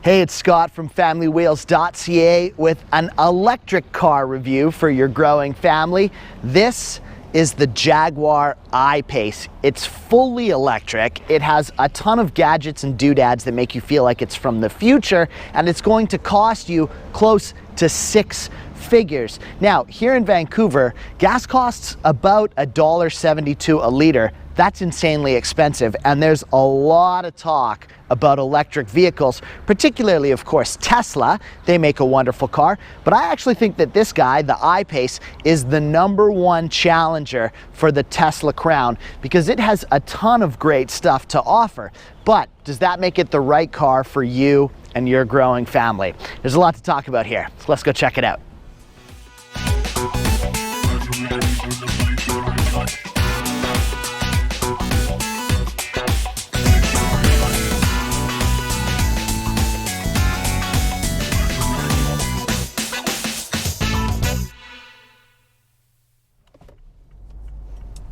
Hey, it's Scott from FamilyWheels.ca with an electric car review for your growing family. This is the Jaguar I-PACE. It's fully electric. It has a ton of gadgets and doodads that make you feel like it's from the future, and it's going to cost you close to 6 figures. Now, here in Vancouver, gas costs about $1.72 a liter. That's insanely expensive, and there's a lot of talk about electric vehicles, particularly, of course, Tesla. They make a wonderful car, but I actually think that this guy, the I-PACE, is the #1 challenger for the Tesla crown because it has a ton of great stuff to offer. But does that make it the right car for you and your growing family? There's a lot to talk about here, so let's go check it out.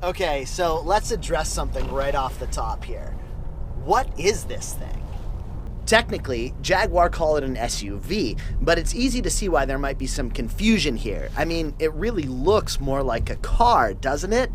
Okay, so let's address something right off the top here. What is this thing? Technically, Jaguar call it an SUV, but it's easy to see why there might be some confusion here. I mean, it really looks more like a car, doesn't it?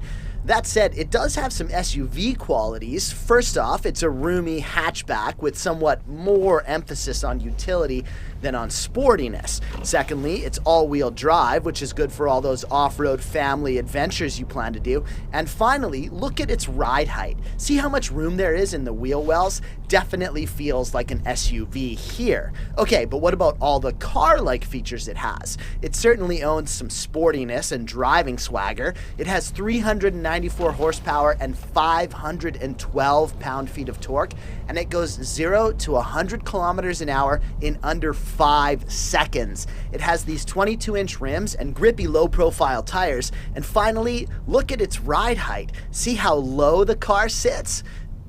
That said, it does have some SUV qualities. First off, it's a roomy hatchback with somewhat more emphasis on utility than on sportiness. Secondly, it's all-wheel drive, which is good for all those off-road family adventures you plan to do. And finally, look at its ride height. See how much room there is in the wheel wells? Definitely feels like an SUV here. Okay, but what about all the car-like features it has? It certainly owns some sportiness and driving swagger. It has 394 horsepower and 512 pound-feet of torque, and it goes 0 to 100 kilometers an hour in under 5 seconds. It has these 22-inch rims and grippy low-profile tires. And finally, look at its ride height. See how low the car sits?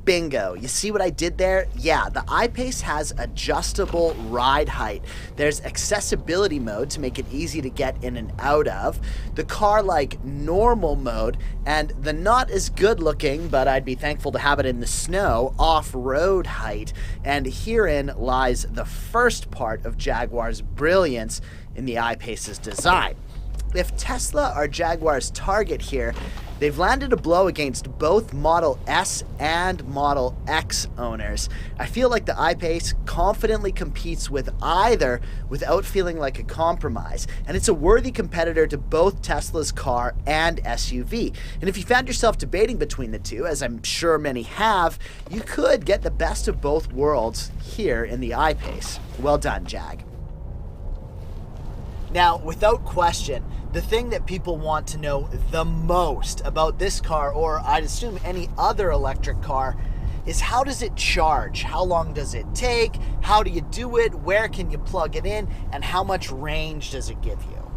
Bingo. You see what I did there? Yeah, the I-PACE has adjustable ride height. There's accessibility mode to make it easy to get in and out of, the car-like normal mode, and the not as good looking, but I'd be thankful to have it in the snow, off-road height. And herein lies the first part of Jaguar's brilliance in the I-PACE's design. If Tesla are Jaguar's target here, they've landed a blow against both Model S and Model X owners. I feel like the I-PACE confidently competes with either without feeling like a compromise, and it's a worthy competitor to both Tesla's car and SUV. And if you found yourself debating between the two, as I'm sure many have, you could get the best of both worlds here in the I-PACE. Well done, Jag. Now, without question, the thing that people want to know the most about this car, or I'd assume any other electric car, is how does it charge? How long does it take? How do you do it? Where can you plug it in? And how much range does it give you?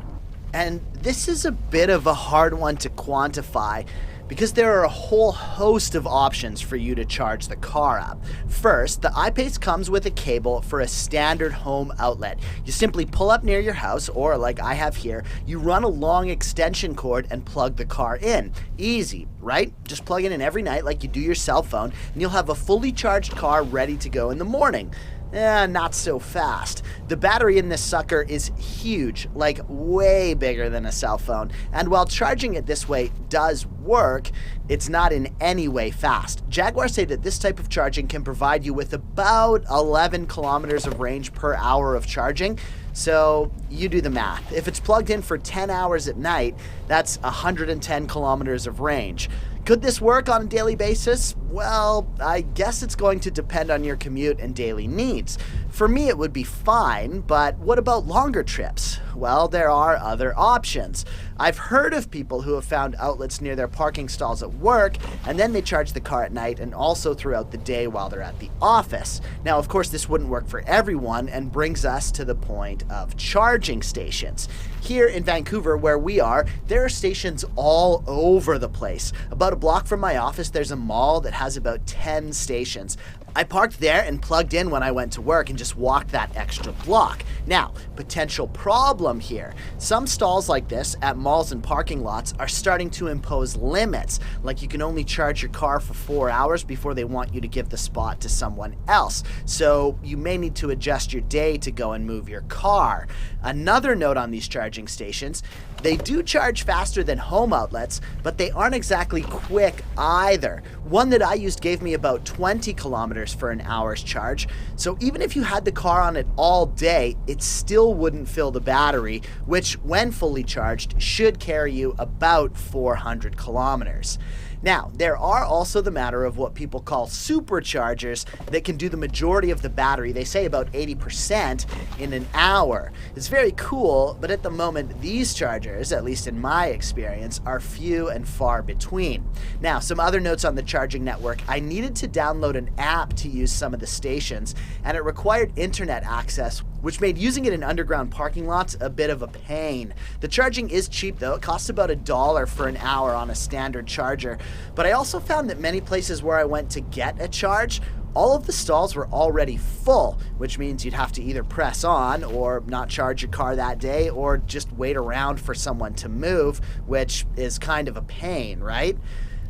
And this is a bit of a hard one to quantify because there are a whole host of options for you to charge the car up. First, the I-PACE comes with a cable for a standard home outlet. You simply pull up near your house, or like I have here, you run a long extension cord and plug the car in. Easy, right? Just plug it in every night like you do your cell phone, and you'll have a fully charged car ready to go in the morning. Not so fast. The battery in this sucker is huge, like way bigger than a cell phone. And while charging it this way does work, it's not in any way fast. Jaguar say that this type of charging can provide you with about 11 kilometers of range per hour of charging. So you do the math. If it's plugged in for 10 hours at night, that's 110 kilometers of range. Could this work on a daily basis? Well, I guess it's going to depend on your commute and daily needs. For me, it would be fine, but what about longer trips? Well, there are other options. I've heard of people who have found outlets near their parking stalls at work, and then they charge the car at night and also throughout the day while they're at the office. Now, of course, this wouldn't work for everyone and brings us to the point of charging stations. Here in Vancouver, where we are, there are stations all over the place. About a block from my office, there's a mall that has about 10 stations. I parked there and plugged in when I went to work and just walked that extra block. Now, potential problem here. Some stalls like this at malls and parking lots are starting to impose limits, like you can only charge your car for 4 hours before they want you to give the spot to someone else. So you may need to adjust your day to go and move your car. Another note on these charging stations, they do charge faster than home outlets, but they aren't exactly quick either. One that I used gave me about 20 kilometers for an hour's charge, so even if you had the car on it all day, it still wouldn't fill the battery, which when fully charged should carry you about 400 kilometers. Now, there are also the matter of what people call superchargers that can do the majority of the battery, they say about 80% in an hour. It's very cool, but at the moment, these chargers, at least in my experience, are few and far between. Now, some other notes on the charging network. I needed to download an app to use some of the stations, and it required internet access, which made using it in underground parking lots a bit of a pain. The charging is cheap though, it costs about $1 for an hour on a standard charger, but I also found that many places where I went to get a charge, all of the stalls were already full, which means you'd have to either press on or not charge your car that day or just wait around for someone to move, which is kind of a pain, right?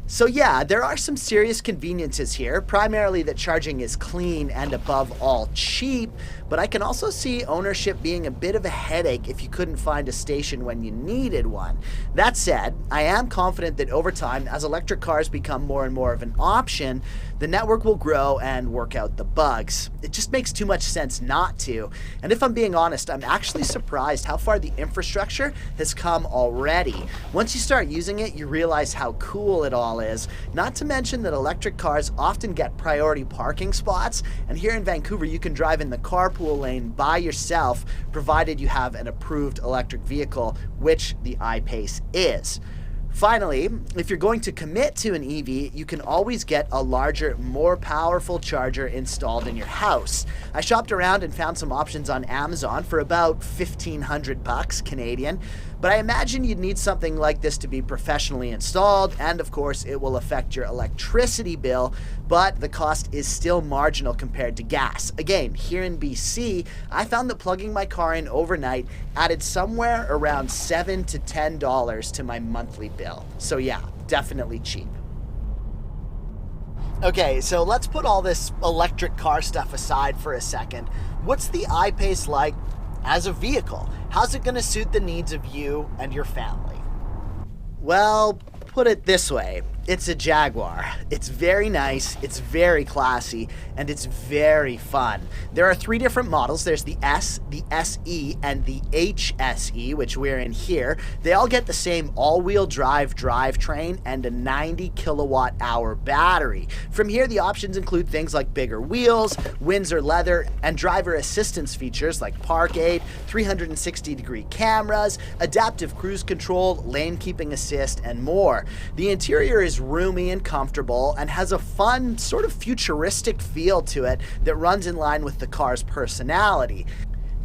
So yeah, there are some serious conveniences here, primarily that charging is clean and above all cheap, but I can also see ownership being a bit of a headache if you couldn't find a station when you needed one. That said, I am confident that over time, as electric cars become more and more of an option, the network will grow and work out the bugs. It just makes too much sense not to. And if I'm being honest, I'm actually surprised how far the infrastructure has come already. Once you start using it, you realize how cool it all is. Not to mention that electric cars often get priority parking spots, and here in Vancouver you can drive in the carpool lane by yourself, provided you have an approved electric vehicle, which the I-PACE is. Finally, if you're going to commit to an EV, you can always get a larger, more powerful charger installed in your house. I shopped around and found some options on Amazon for about $1,500 Canadian, but I imagine you'd need something like this to be professionally installed, and of course it will affect your electricity bill, but the cost is still marginal compared to gas. Again, here in BC, I found that plugging my car in overnight added somewhere around $7 to $10 to my monthly bill. So yeah, definitely cheap. Okay, so let's put all this electric car stuff aside for a second. What's the I-PACE like as a vehicle? How's it going to suit the needs of you and your family? Well, put it this way. It's a Jaguar. It's very nice, it's very classy, and it's very fun. There are 3 different models. There's the S, the SE, and the HSE, which we're in here. They all get the same all-wheel drive drivetrain and a 90 kilowatt hour battery. From here, the options include things like bigger wheels, Windsor leather, and driver assistance features like park aid, 360-degree cameras, adaptive cruise control, lane keeping assist, and more. The interior is roomy and comfortable and has a fun, sort of futuristic feel to it that runs in line with the car's personality.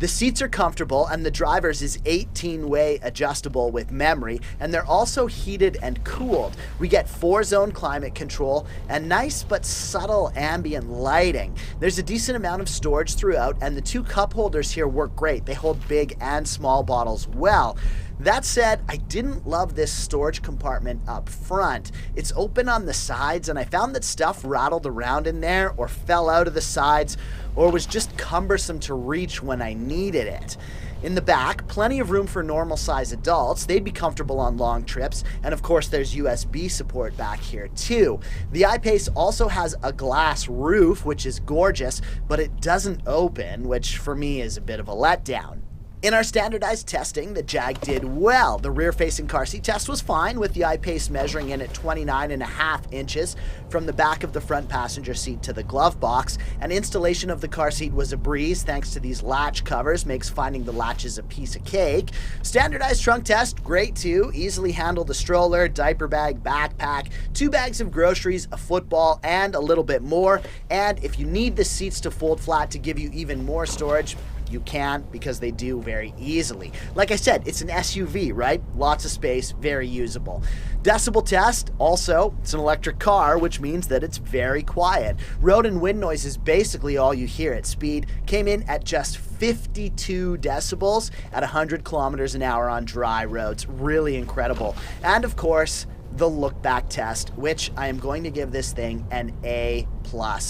The seats are comfortable and the driver's is 18-way adjustable with memory, and they're also heated and cooled. We get 4-zone climate control and nice but subtle ambient lighting. There's a decent amount of storage throughout, and the 2 cup holders here work great. They hold big and small bottles well. That said, I didn't love this storage compartment up front. It's open on the sides, and I found that stuff rattled around in there or fell out of the sides or was just cumbersome to reach when I needed it. In the back, plenty of room for normal size adults. They'd be comfortable on long trips, and of course there's USB support back here too. The I-PACE also has a glass roof, which is gorgeous, but it doesn't open, which for me is a bit of a letdown. In our standardized testing, the Jag did well. The rear-facing car seat test was fine, with the I-PACE measuring in at 29.5 inches from the back of the front passenger seat to the glove box, and installation of the car seat was a breeze thanks to these latch covers, makes finding the latches a piece of cake. Standardized trunk test, great too. Easily handled a stroller, diaper bag, backpack, 2 bags of groceries, a football, and a little bit more. And if you need the seats to fold flat to give you even more storage, You can, because they do very easily. Like I said, it's an SUV, right? Lots of space, very usable. Decibel test, also, it's an electric car, which means that it's very quiet. Road and wind noise is basically all you hear at speed. Came in at just 52 decibels at 100 kilometers an hour on dry roads. Really incredible. And of course, the look back test, which I am going to give this thing an A+.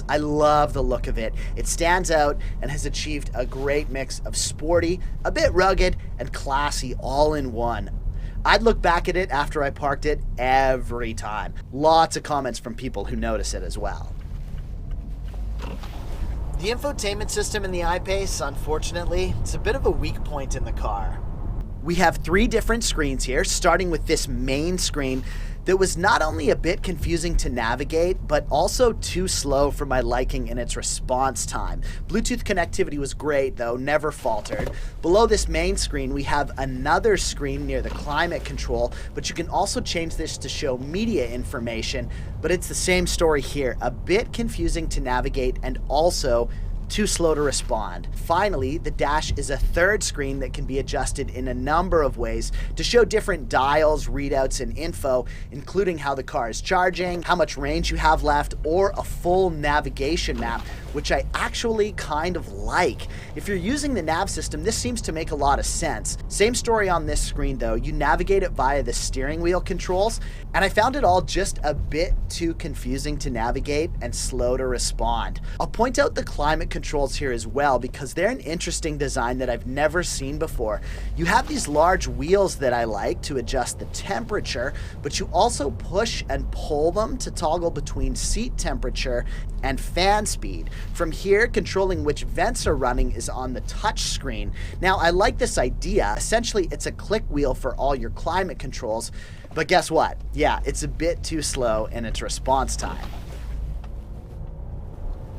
I love the look of it. It stands out and has achieved a great mix of sporty, a bit rugged, and classy all in one. I'd look back at it after I parked it every time. Lots of comments from people who notice it as well. The infotainment system in the I-PACE, unfortunately, it's a bit of a weak point in the car. We have 3 different screens here, starting with this main screen that was not only a bit confusing to navigate, but also too slow for my liking in its response time. Bluetooth connectivity was great though, never faltered. Below this main screen, we have another screen near the climate control, but you can also change this to show media information, but it's the same story here. A bit confusing to navigate and also too slow to respond. Finally, the dash is a third screen that can be adjusted in a number of ways to show different dials, readouts, and info, including how the car is charging, how much range you have left, or a full navigation map, which I actually kind of like. If you're using the nav system, this seems to make a lot of sense. Same story on this screen though. You navigate it via the steering wheel controls, and I found it all just a bit too confusing to navigate and slow to respond. I'll point out the climate controls here as well because they're an interesting design that I've never seen before. You have these large wheels that I like to adjust the temperature, but you also push and pull them to toggle between seat temperature and fan speed. From here, controlling which vents are running is on the touch screen. Now, I like this idea. Essentially, it's a click wheel for all your climate controls, but guess what? Yeah, it's a bit too slow in its response time.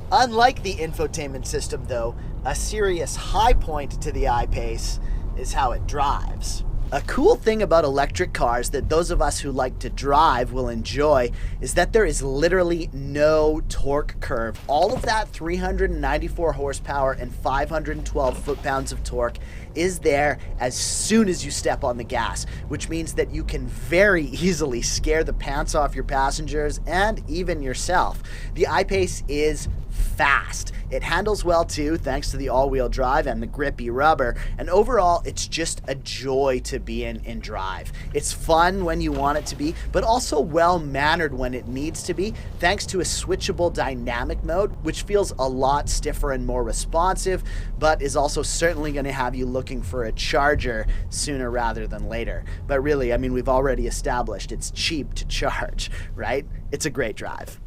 Unlike the infotainment system though, a serious high point to the I-PACE is how it drives. A cool thing about electric cars that those of us who like to drive will enjoy is that there is literally no torque curve. All of that 394 horsepower and 512 foot-pounds of torque is there as soon as you step on the gas, which means that you can very easily scare the pants off your passengers and even yourself. The I-PACE is fast. It handles well too, thanks to the all-wheel drive and the grippy rubber, and overall it's just a joy to be in drive. It's fun when you want it to be, but also well-mannered when it needs to be, thanks to a switchable dynamic mode, which feels a lot stiffer and more responsive, but is also certainly going to have you looking for a charger sooner rather than later. But really, I mean, we've already established it's cheap to charge, right? It's a great drive.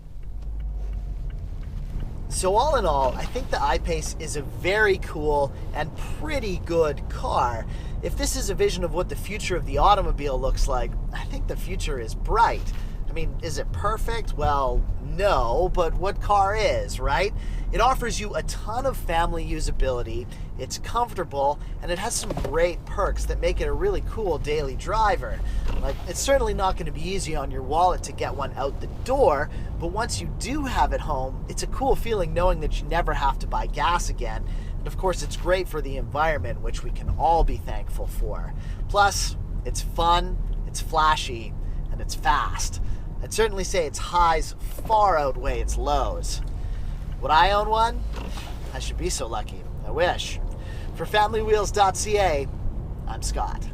So all in all, I think the I-PACE is a very cool and pretty good car. If this is a vision of what the future of the automobile looks like, I think the future is bright. I mean, is it perfect? Well, no, but what car is, right? It offers you a ton of family usability, it's comfortable, and it has some great perks that make it a really cool daily driver. Like, it's certainly not going to be easy on your wallet to get one out the door, but once you do have it home, it's a cool feeling knowing that you never have to buy gas again. And of course, it's great for the environment, which we can all be thankful for. Plus, it's fun, it's flashy, and it's fast. I'd certainly say its highs far outweigh its lows. Would I own one? I should be so lucky. I wish. For FamilyWheels.ca, I'm Scott.